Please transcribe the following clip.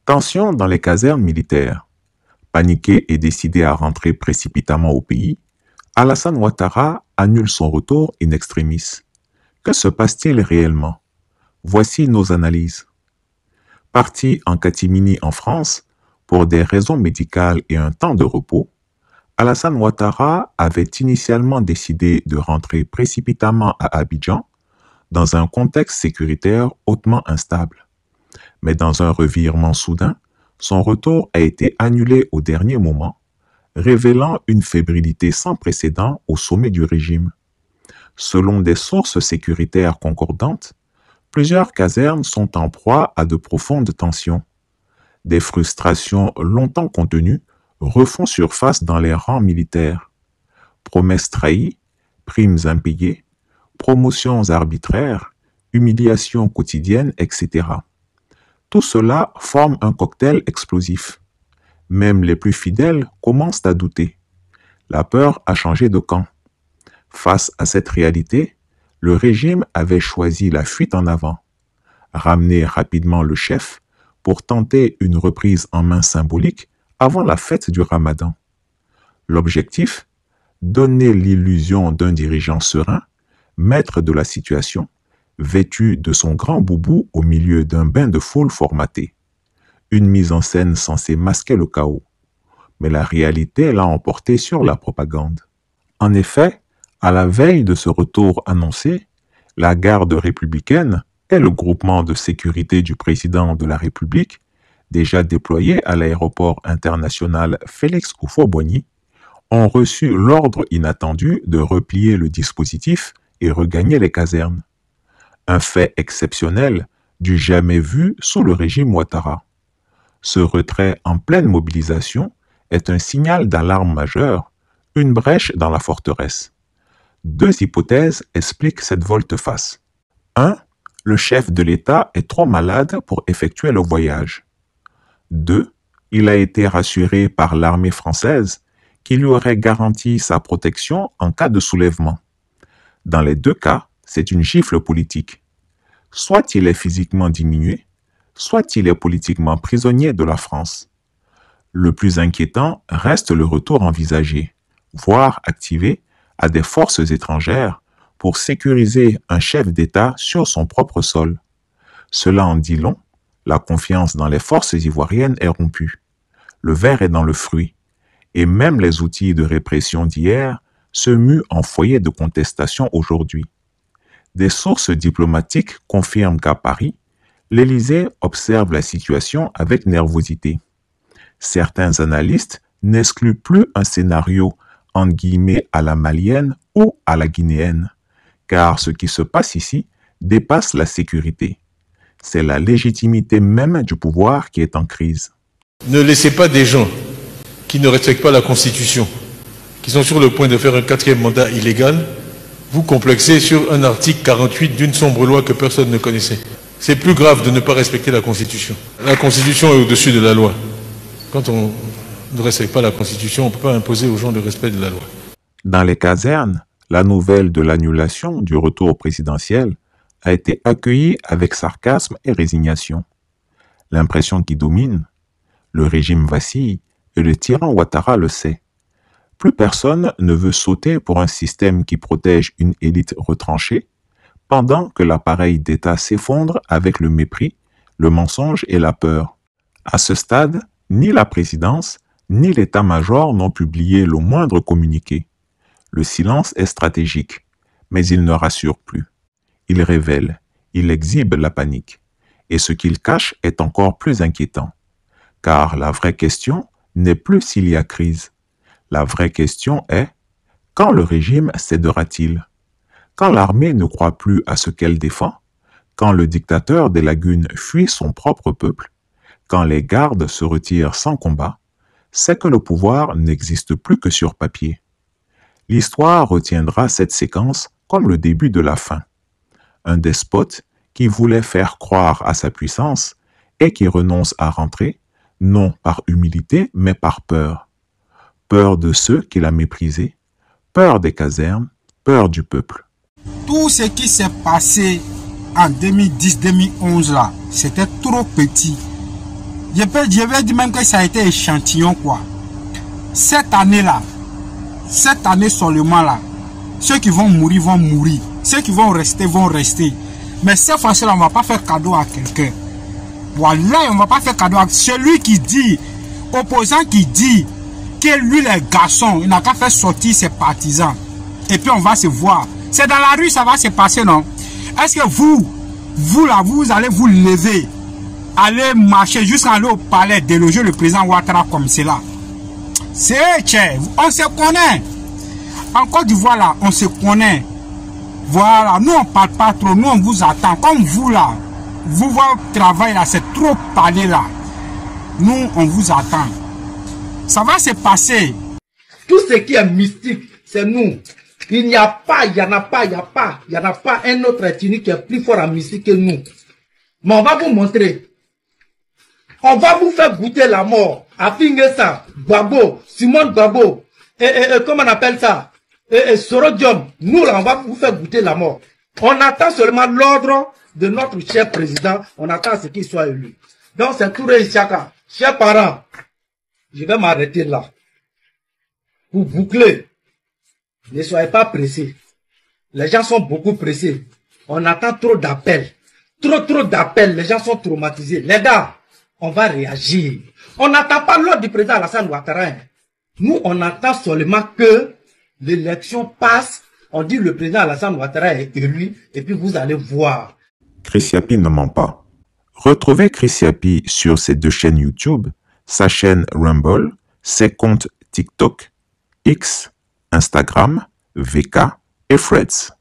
Tension dans les casernes militaires. Paniqué et décidé à rentrer précipitamment au pays, Alassane Ouattara annule son retour in extremis. Que se passe-t-il réellement? Voici nos analyses. Parti en catimini en France, pour des raisons médicales et un temps de repos, Alassane Ouattara avait initialement décidé de rentrer précipitamment à Abidjan dans un contexte sécuritaire hautement instable. Mais dans un revirement soudain, son retour a été annulé au dernier moment, révélant une fébrilité sans précédent au sommet du régime. Selon des sources sécuritaires concordantes, plusieurs casernes sont en proie à de profondes tensions. Des frustrations longtemps contenues refont surface dans les rangs militaires. Promesses trahies, primes impayées, promotions arbitraires, humiliations quotidiennes, etc. Tout cela forme un cocktail explosif. Même les plus fidèles commencent à douter. La peur a changé de camp. Face à cette réalité, le régime avait choisi la fuite en avant. Ramener rapidement le chef pour tenter une reprise en main symbolique avant la fête du Ramadan. L'objectif? Donner l'illusion d'un dirigeant serein, maître de la situation, vêtu de son grand boubou au milieu d'un bain de foule formaté. Une mise en scène censée masquer le chaos. Mais la réalité l'a emporté sur la propagande. En effet, à la veille de ce retour annoncé, la garde républicaine et le groupement de sécurité du président de la République, déjà déployés à l'aéroport international Félix Houphouët-Boigny, ont reçu l'ordre inattendu de replier le dispositif et regagner les casernes. Un fait exceptionnel du jamais vu sous le régime Ouattara. Ce retrait en pleine mobilisation est un signal d'alarme majeur, une brèche dans la forteresse. Deux hypothèses expliquent cette volte-face. 1. Le chef de l'État est trop malade pour effectuer le voyage. 2. Il a été rassuré par l'armée française qui lui aurait garanti sa protection en cas de soulèvement. Dans les deux cas, c'est une gifle politique. Soit il est physiquement diminué, soit il est politiquement prisonnier de la France. Le plus inquiétant reste le retour envisagé, voire activé, à des forces étrangères pour sécuriser un chef d'État sur son propre sol. Cela en dit long, la confiance dans les forces ivoiriennes est rompue. Le ver est dans le fruit, et même les outils de répression d'hier se muent en foyer de contestation aujourd'hui. Des sources diplomatiques confirment qu'à Paris, l'Élysée observe la situation avec nervosité. Certains analystes n'excluent plus un scénario entre guillemets à la malienne ou à la guinéenne, car ce qui se passe ici dépasse la sécurité. C'est la légitimité même du pouvoir qui est en crise. Ne laissez pas des gens qui ne respectent pas la Constitution, qui sont sur le point de faire un 4e mandat illégal, vous complexer sur un article 48 d'une sombre loi que personne ne connaissait. C'est plus grave de ne pas respecter la Constitution. La Constitution est au-dessus de la loi. Quand on ne respecte pas la Constitution, on ne peut pas imposer aux gens le respect de la loi. Dans les casernes, la nouvelle de l'annulation du retour présidentiel a été accueillie avec sarcasme et résignation. L'impression qui domine, le régime vacille et le tyran Ouattara le sait. Plus personne ne veut sauter pour un système qui protège une élite retranchée, pendant que l'appareil d'État s'effondre avec le mépris, le mensonge et la peur. À ce stade, ni la présidence, ni l'état-major n'ont publié le moindre communiqué. Le silence est stratégique, mais il ne rassure plus. Il révèle, il exhibe la panique. Et ce qu'il cache est encore plus inquiétant. Car la vraie question n'est plus s'il y a crise. La vraie question est, quand le régime cédera-t-il? Quand l'armée ne croit plus à ce qu'elle défend? Quand le dictateur des lagunes fuit son propre peuple? Quand les gardes se retirent sans combat? C'est que le pouvoir n'existe plus que sur papier. L'histoire retiendra cette séquence comme le début de la fin. Un despote qui voulait faire croire à sa puissance et qui renonce à rentrer, non par humilité, mais par peur. Peur de ceux qu'il a méprisés, peur des casernes, peur du peuple. Tout ce qui s'est passé en 2010-2011 là, c'était trop petit je vais dire même que ça a été échantillon, quoi. Cette année-là, cette année seulement là, ceux qui vont mourir, ceux qui vont rester. Mais cette fois-ci, on ne va pas faire cadeau à quelqu'un. Voilà, on ne va pas faire cadeau à celui qui dit, opposant qui dit que lui, les garçons, il n'a qu'à faire sortir ses partisans. Et puis on va se voir. C'est dans la rue, ça va se passer, non? Est-ce que vous là, vous allez vous lever, aller marcher jusqu'à aller au palais, déloger le président Ouattara comme cela? C'est on se connaît. En Côte d'Ivoire là, on se connaît. Voilà, nous on parle pas trop, nous on vous attend. Comme vous là, vous votre travail là, c'est trop parler là. Nous on vous attend. Ça va se passer. Tout ce qui est mystique, c'est nous. Il n'y a pas, il n'y en a pas un autre ethnie qui est plus fort en mystique que nous. Mais on va vous montrer. On va vous faire goûter la mort. Afingesa, Gbagbo, Simone Gbagbo, comment on appelle ça? Sorodium. Nous là, on va vous faire goûter la mort. On attend seulement l'ordre de notre cher président. On attend ce qu'il soit élu. Donc c'est Touré Isiaka. Chers parents, je vais m'arrêter là. Pour boucler. Ne soyez pas pressés. Les gens sont beaucoup pressés. On attend trop d'appels. Trop d'appels. Les gens sont traumatisés. Les gars, on va réagir. On n'attend pas l'ordre du président Alassane Ouattara. Nous, on attend seulement que l'élection passe. On dit le président Alassane Ouattara est élu. Et puis vous allez voir. Chris Yapi ne ment pas. Retrouvez Chris Yapi sur ses 2 chaînes YouTube, sa chaîne Rumble, ses comptes TikTok, X, Instagram, VK et Threads.